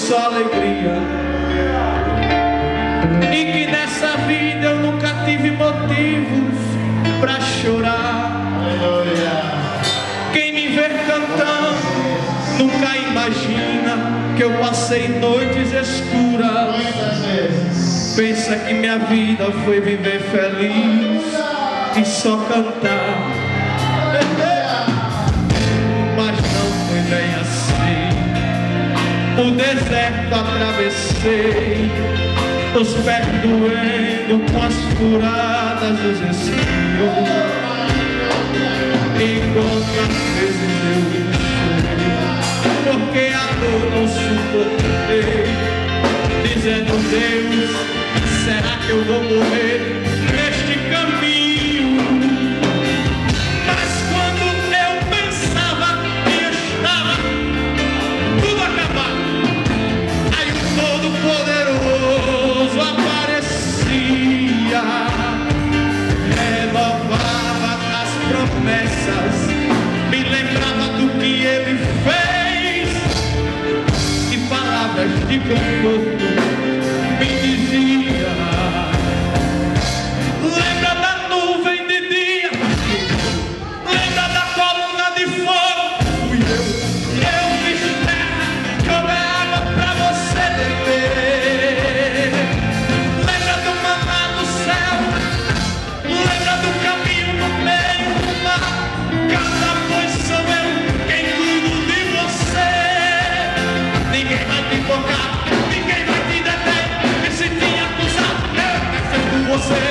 só alegria, e que nessa vida eu nunca tive motivos pra chorar. Quem me vê cantando nunca imagina que eu passei noites escuras. Pensa que minha vida foi viver feliz e só cantar, mas não foi bem assim. O deserto atravessei, os pés doendo com as furadas dos espinhos, e quantas vezes eu chorei, porque a dor não suportei, dizendo: Deus, será que eu vou morrer neste caminho? Mas quando eu pensava que estava tudo acabado, aí o Todo-Poderoso aparecia, renovava as promessas, me lembrava do que Ele fez, e palavras de conforto me dizia: lembra da nuvem de dia, lembra da coluna de fogo. Fui eu fiz terra, joguei água pra você beber. Lembra do maná do céu, lembra do caminho no meio do mar. Cada vez sou eu quem cuido de você. Ninguém vai te tocar, ninguém vai te deter. Você